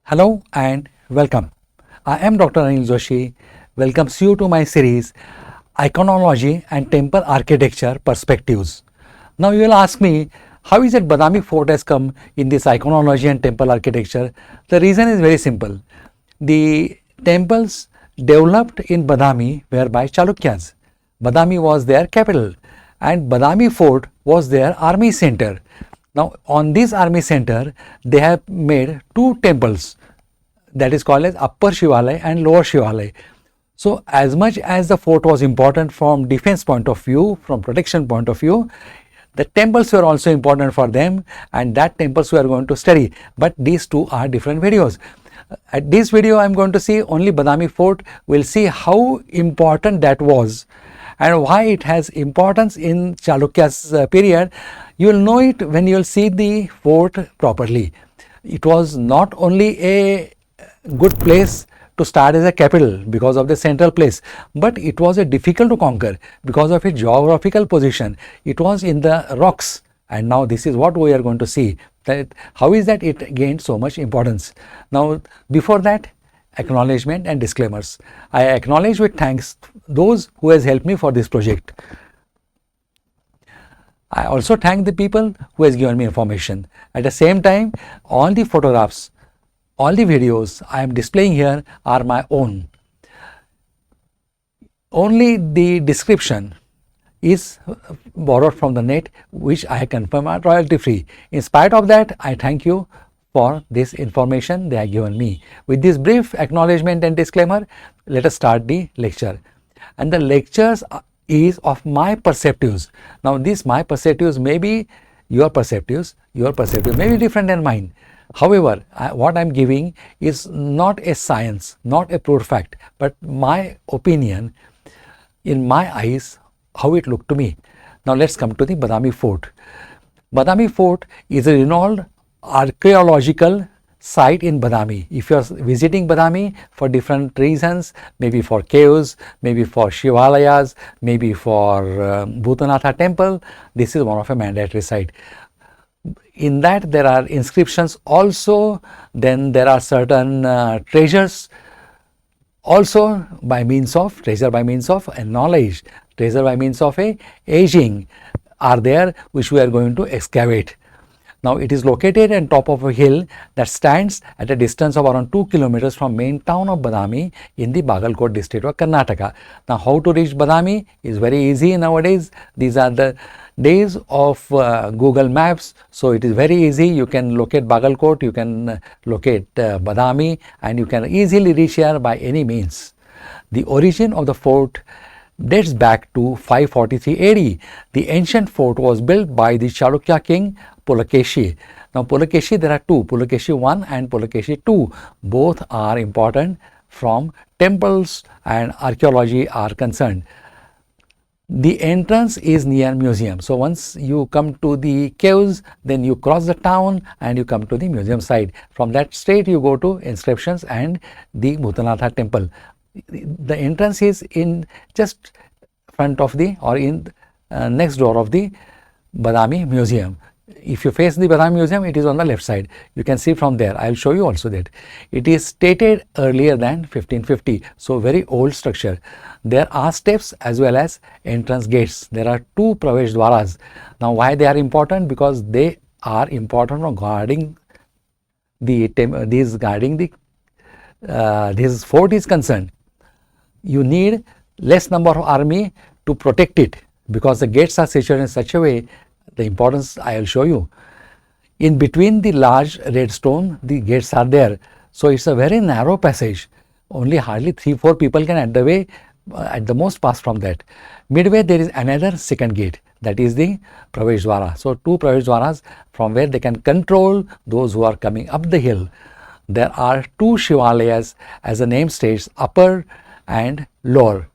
Hello and welcome. I am Dr. Anil Joshi. Welcomes you to my series Iconology and Temple Architecture Perspectives. Now you will ask me, how is it Badami fort has come in this iconology and temple architecture? The reason is very simple. The temples developed in Badami were by Chalukyas. Badami was their capital and Badami fort was their army center. Now on this army center they have made two temples, that is called as Upper Shivalaya and Lower Shivalaya. So as much as the fort was important from defense point of view, from protection point of view, the temples were also important for them, and that temples we are going to study. But these two are different videos. At this video I am going to see only Badami fort. We'll see how important that was and why it has importance in Chalukya's period. You will know it when you will see the fort properly. It was not only a good place to start as a capital because of the central place, but it was a difficult to conquer because of its geographical position. It was in the rocks, and now this is what we are going to see, that how is that it gained so much importance. Now before that, acknowledgement and disclaimers. I acknowledge with thanks those who has helped me for this project. I also thank the people who has given me information. At the same time, all the photographs, all the videos I am displaying here are my own. Only the description is borrowed from the net, which I confirm are royalty free. In spite of that, I thank you for this information they have given me. With this brief acknowledgement and disclaimer, let us start the lecture. And the lectures is of my perceptives. Now these my perceptives may be your perceptives may be different than mine. However, what I am giving is not a science, not a proved fact, but my opinion, in my eyes, how it looked to me. Now let's come to the Badami fort. Badami fort is a renowned archaeological site in Badami. If you are visiting Badami for different reasons, maybe for caves, maybe for Shivalayas, maybe for Bhutanatha temple, this is one of a mandatory site. In that there are inscriptions also, then there are certain treasures also by means of, treasure by means of a knowledge, treasure by means of a aging are there, which we are going to excavate. Now it is located on top of a hill that stands at a distance of around 2 kilometers from main town of Badami in the Bagalkot district of Karnataka. Now how to reach Badami is very easy nowadays. These are the days of Google Maps, so it is very easy. You can locate Bagalkot, you can locate Badami, and you can easily reach here by any means. The origin of the fort dates back to 543 AD. The ancient fort was built by the Chalukya king Pulakeshi. Now Pulakeshi, there are two, Pulakeshi I and Pulakeshi II. Both are important from temples and archaeology are concerned. The entrance is near museum. So once you come to the caves, then you cross the town and you come to the museum side. From that straight you go to inscriptions and the Bhutanatha temple. The entrance is in just front of the or in next door of the Badami museum. If you face the Badami museum, it is on the left side. You can see from there. I will show you also that. It is stated earlier than 1550. So very old structure. There are steps as well as entrance gates. There are two Pravesh Dwaras. Now why they are important? Because they are important for guarding the this fort is concerned. You need less number of army to protect it because the gates are situated in such a way. The importance I will show you. In between the large red stone, the gates are there. So it's a very narrow passage. Only hardly 3-4 people can at the most pass from that. Midway there is another second gate, that is the Pravesh Dwara. So two Pravesh Dwaras from where they can control those who are coming up the hill. There are two Shivalayas, as the name states, upper and lower.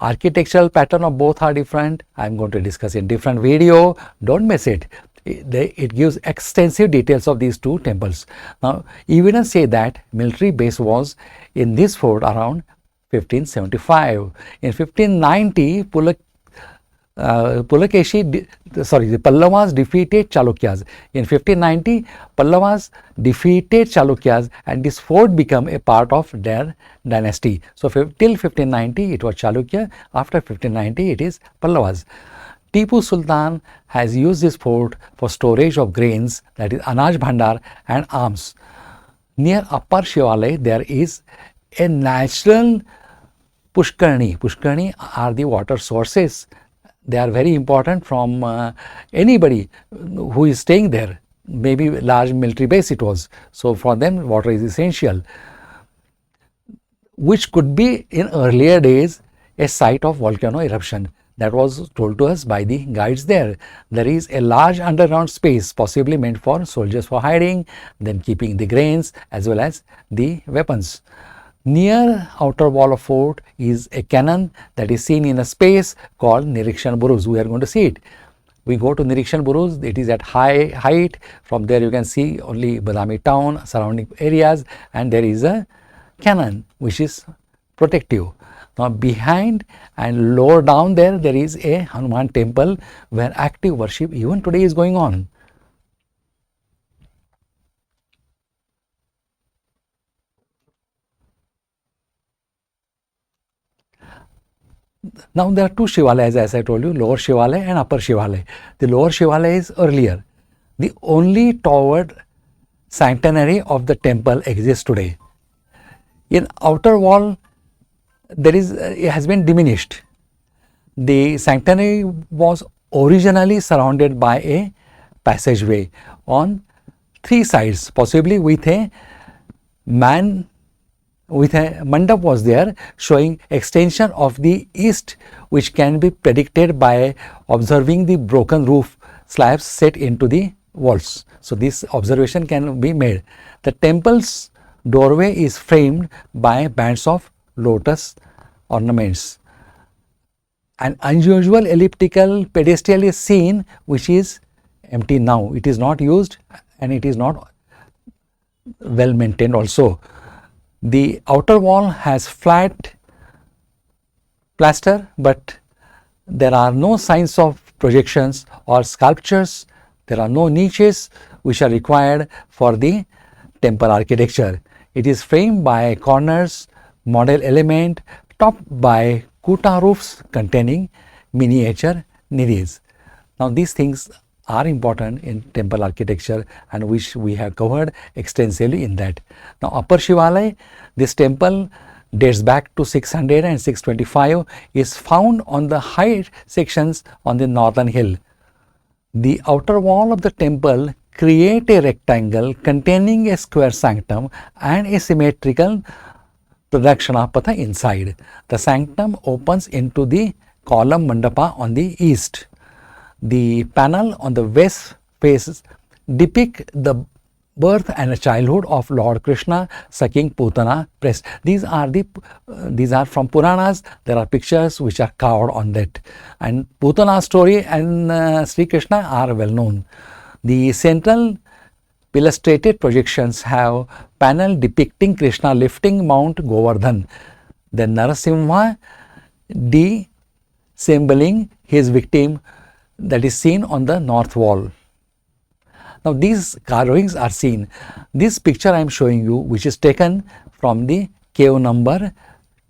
Architectural pattern of both are different. I am going to discuss in different video. Don't miss it. It gives extensive details of these two temples. Now evidence say that military base was in this fort around 1575. In 1590, the Pallavas defeated Chalukyas. In 1590, Pallavas defeated Chalukyas, and this fort became a part of their dynasty. So till 1590 it was Chalukya, after 1590 it is Pallavas. Tipu Sultan has used this fort for storage of grains, that is Anaj Bhandar, and arms. Near Upper Shivalay there is a natural Pushkarni. Pushkarni are the water sources. They are very important from anybody who is staying there. Maybe large military base it was. So for them water is essential, which could be in earlier days a site of volcano eruption. That was told to us by the guides there. There is a large underground space possibly meant for soldiers for hiding, then keeping the grains as well as the weapons. Near outer wall of fort is a cannon that is seen in a space called Nirikshan Buruj. We are going to see it. We go to Nirikshan Buruj, it is at high height. From there you can see only Badami town, surrounding areas, and there is a cannon which is protective. Now behind and lower down there is a Hanuman temple where active worship even today is going on. Now there are two Shivalayas, as I told you, lower Shivalay and upper Shivalay. The lower Shivalay is earlier. The only towered sanctuary of the temple exists today. In outer wall, it has been diminished. The sanctuary was originally surrounded by a passageway on three sides, possibly with a mandap was there, showing extension of the east, which can be predicted by observing the broken roof slabs set into the walls. So this observation can be made. The temple's doorway is framed by bands of lotus ornaments. An unusual elliptical pedestal is seen, which is empty now. It is not used and it is not well maintained also. The outer wall has flat plaster, but there are no signs of projections or sculptures. There are no niches which are required for the temple architecture. It is framed by corners, model element, topped by kuta roofs containing miniature nidis. Now these things are important in temple architecture and which we have covered extensively in that. Now Upper Shivalay, this temple dates back to 600 and 625, is found on the high sections on the northern hill. The outer wall of the temple create a rectangle containing a square sanctum and a symmetrical Pradakshina Patha inside. The sanctum opens into the column mandapa on the east. The panel on the west face depict the birth and childhood of Lord Krishna sucking Putana breast. These are from Puranas. There are pictures which are carved on that, and Putana story and Sri Krishna are well known. The central illustrated projections have panel depicting Krishna lifting Mount Govardhan, then Narasimha dissembling his victim, that is seen on the north wall. Now these carvings are seen. This picture I am showing you, which is taken from the cave number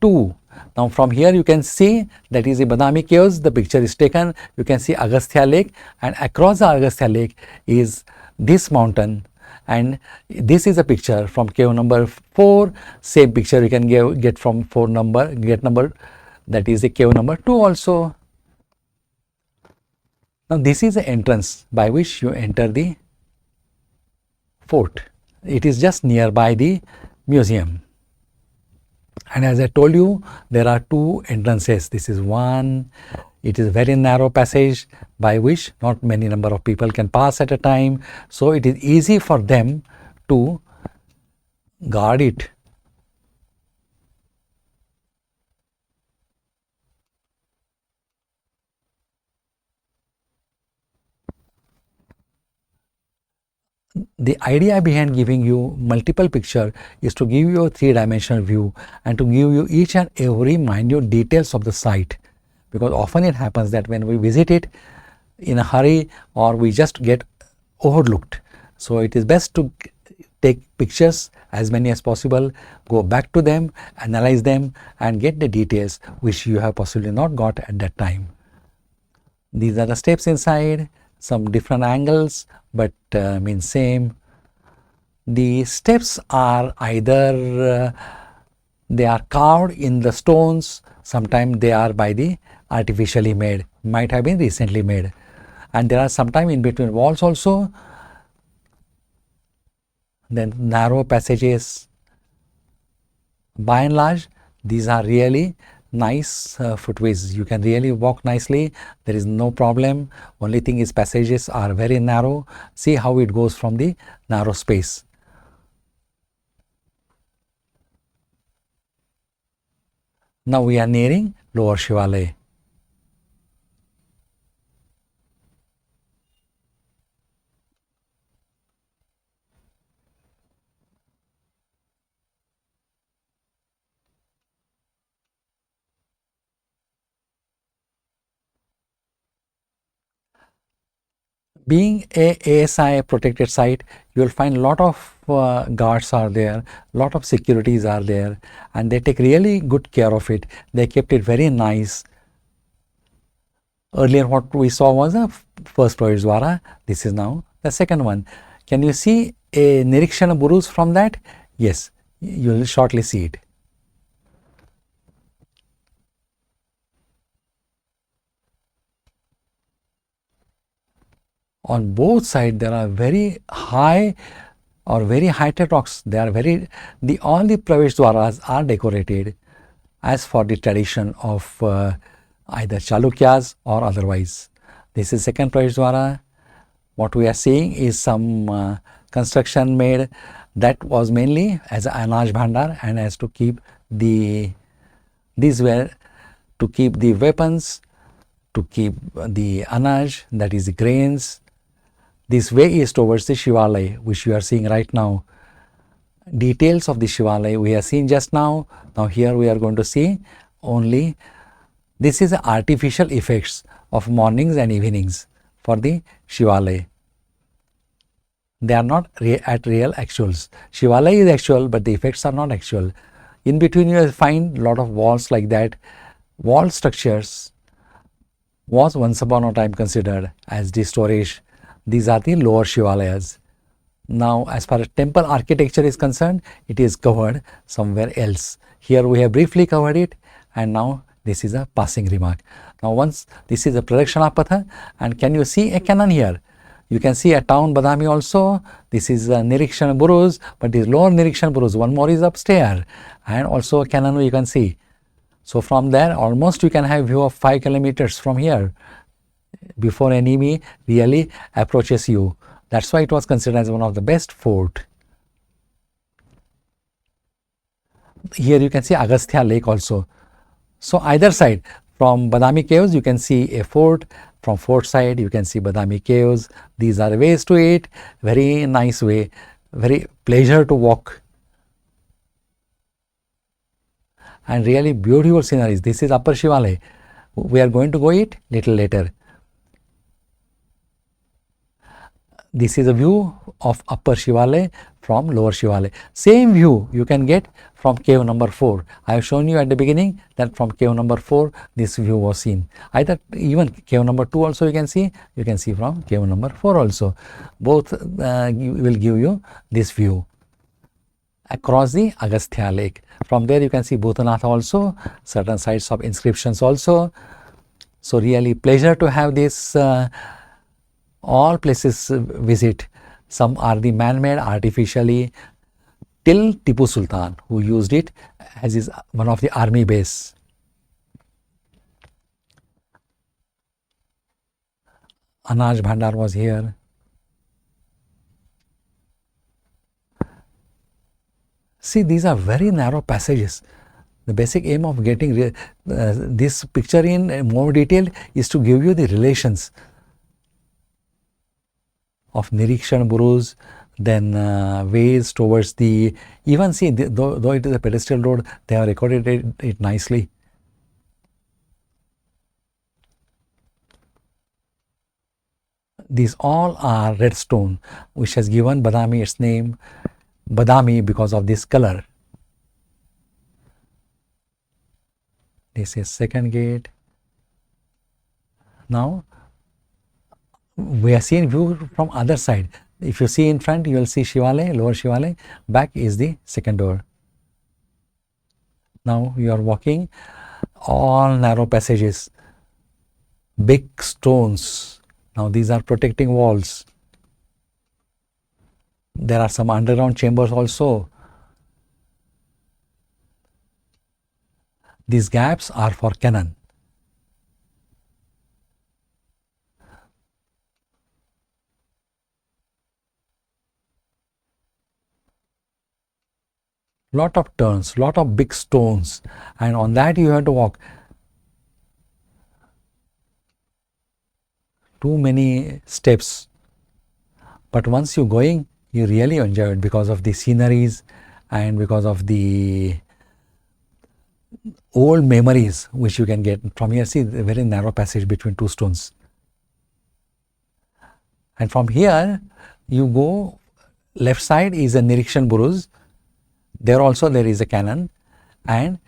2. Now from here you can see that is the Badami caves. The picture is taken. You can see Agastya Lake, and across the Agastya Lake is this mountain, and this is a picture from cave number 4. Same picture you can get from gate number, that is the cave number 2 also. Now this is the entrance by which you enter the fort. It is just nearby the museum. And as I told you, there are two entrances. This is one. It is a very narrow passage by which not many number of people can pass at a time. So it is easy for them to guard it. The idea behind giving you multiple picture is to give you a three-dimensional view and to give you each and every minute details of the site. because often it happens that when we visit it in a hurry or we just get overlooked. So it is best to take pictures as many as possible, go back to them, analyze them and get the details which you have possibly not got at that time. These are the steps inside, some different angles but mean same. The steps are either they are carved in the stones, sometimes they are by the artificially made, might have been recently made, and there are sometimes in between walls also. Then narrow passages. By and large, these are really nice footways. You can really walk nicely. There is no problem. Only thing is passages are very narrow. See how it goes from the narrow space. Now we are nearing Lower Shivalaya. Being a ASI protected site, you will find a lot of guards are there, lot of securities are there, and they take really good care of it. They kept it very nice. Earlier what we saw was the first Pravedwara. This is now the second one. Can you see a Nirikshana Buruz from that? Yes, you will shortly see it. On both sides there are very high or very high-tech rocks. They are all the Praveshwaras are decorated as for the tradition of either Chalukyas or otherwise. This is second Praveshwara. What we are seeing is some construction made that was mainly as an Anaj Bhandar and as to keep these were to keep the weapons, to keep the Anaj, that is the grains. This way is towards the Shivalaya, which you are seeing right now. Details of the Shivalaya we have seen just now. Now here we are going to see only, this is the artificial effects of mornings and evenings for the Shivalaya. They are not at real actuals. Shivalaya is actual, but the effects are not actual. In between you will find a lot of walls like that. Wall structures was once upon a time considered as the storage. These are the lower Shivalayas. Now as far as temple architecture is concerned, it is covered somewhere else. Here we have briefly covered it, and now this is a passing remark. Now once this is a Pradakshana Patha, and can you see a cannon here? You can see a town Badami also. This is a Nirikshana Buruz, but this lower Nirikshana Buruz, one more is upstairs, and also a cannon you can see. So from there almost you can have view of 5 kilometers from here before enemy really approaches you. That's why it was considered as one of the best fort. Here you can see Agastya Lake also. So either side, from Badami Caves you can see a fort, from fort side you can see Badami Caves. These are ways to it, very nice way, very pleasure to walk. And really beautiful sceneries. This is Upper Shivalaya. We are going to go it little later. This is a view of Upper Shivalaya from Lower Shivalaya. Same view you can get from cave number 4. I have shown you at the beginning that from cave number 4 this view was seen. Either even cave number 2 also you can see from cave number 4 also. Both will give you this view across the Agastya Lake. From there you can see Bhutanath also, certain sites of inscriptions also. So really pleasure to have this all places visit. Some are the man-made artificially till Tipu Sultan, who used it as his one of the army base. Anaj Bhandar was here. See, these are very narrow passages. The basic aim of getting this picture in more detail is to give you the relations of Nirikshan Buruz, then ways towards the, even see, though it is a pedestrian road, they have recorded it nicely. These all are red stone, which has given Badami its name, Badami, because of this color. This is second gate. Now we are seeing view from other side. If you see in front, you will see Shivalaya, lower Shivalaya. Back is the second door. Now you are walking all narrow passages, big stones. Now these are protecting walls. There are some underground chambers also. These gaps are for cannon. Lot of turns, lot of big stones, and on that you have to walk. Too many steps. But once you're going, you really enjoy it because of the sceneries and because of the old memories which you can get from here. See, a very narrow passage between two stones. And from here, you go left side is a Nirikshan Buruj. There also there is a cannon, and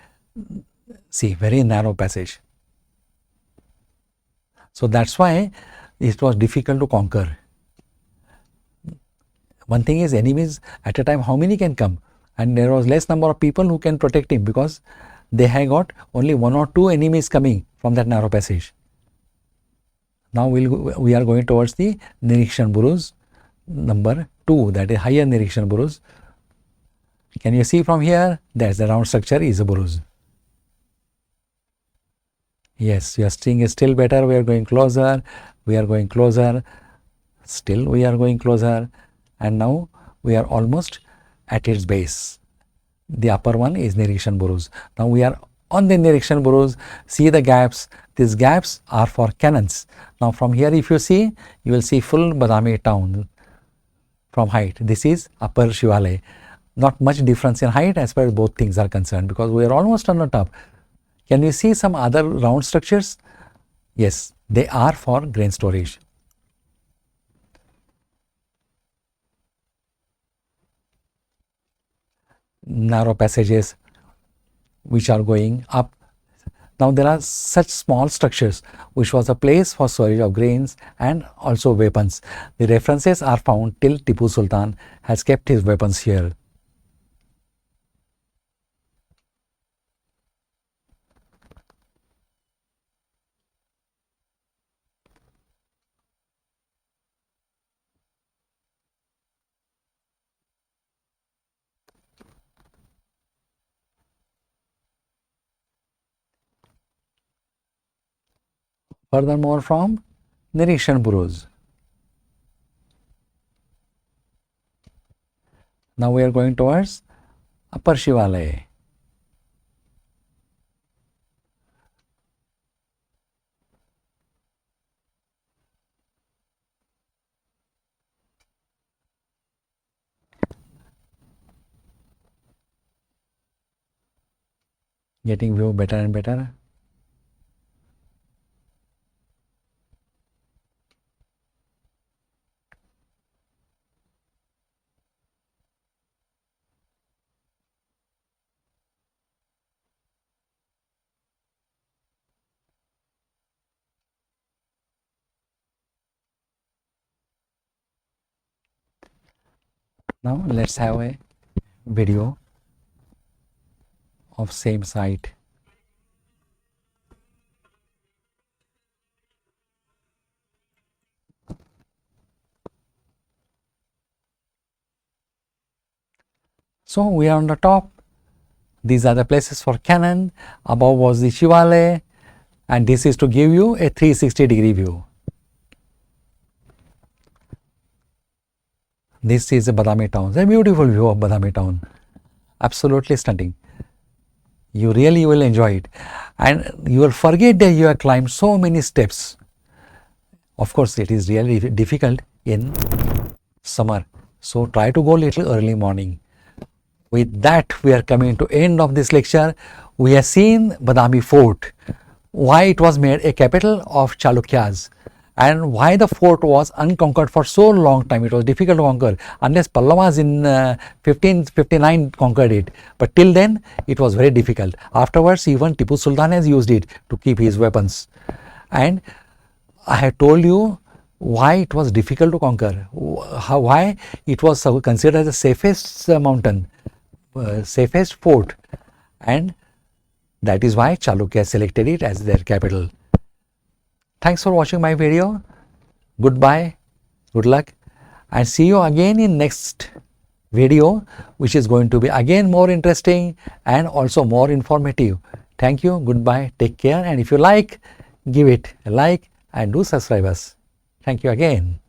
see, very narrow passage. So that's why it was difficult to conquer. One thing is, enemies at a time, how many can come? And there was less number of people who can protect him, because they had got only 1 or 2 enemies coming from that narrow passage. Now we are going towards the Nirikshan Buruj number 2, that is higher Nirikshan Buruj. Can you see from here? That's the round structure is a Buruj. Yes, your seeing is still better. We are going closer. We are going closer. Still we are going closer. And now we are almost at its base. The upper one is Nirikshan Buruj. Now we are on the Nirikshan Buruj. See the gaps. These gaps are for cannons. Now from here, if you see, you will see full Badami town from height. This is upper Shivalaya. Not much difference in height as far as both things are concerned, because we are almost on the top. Can you see some other round structures? Yes, they are for grain storage. Narrow passages which are going up. Now there are such small structures which was a place for storage of grains and also weapons. The references are found till Tipu Sultan has kept his weapons here. Furthermore, from Nirikshan Buruj. Now we are going towards Upper Shivalaya. Getting view better and better. Now let's have a video of same site. So we are on the top. These are the places for cannon. Above was the Shivalaya, and this is to give you a 360-degree view. This is a Badami town. It's a beautiful view of Badami town. Absolutely stunning. You really will enjoy it. And you will forget that you have climbed so many steps. Of course, it is really difficult in summer. So try to go little early morning. With that, we are coming to end of this lecture. We have seen Badami fort, why it was made a capital of Chalukyas, and why the fort was unconquered for so long time. It was difficult to conquer unless Pallavas in 1559 conquered it, but till then it was very difficult. Afterwards even Tipu Sultan has used it to keep his weapons. And I have told you why it was difficult to conquer, why it was considered the safest mountain, safest fort, and that is why Chalukya selected it as their capital. Thanks for watching my video. Goodbye, good luck, and see you again in next video, which is going to be again more interesting and also more informative. Thank you, goodbye, take care, and if you like, give it a like and do subscribe us. Thank you again.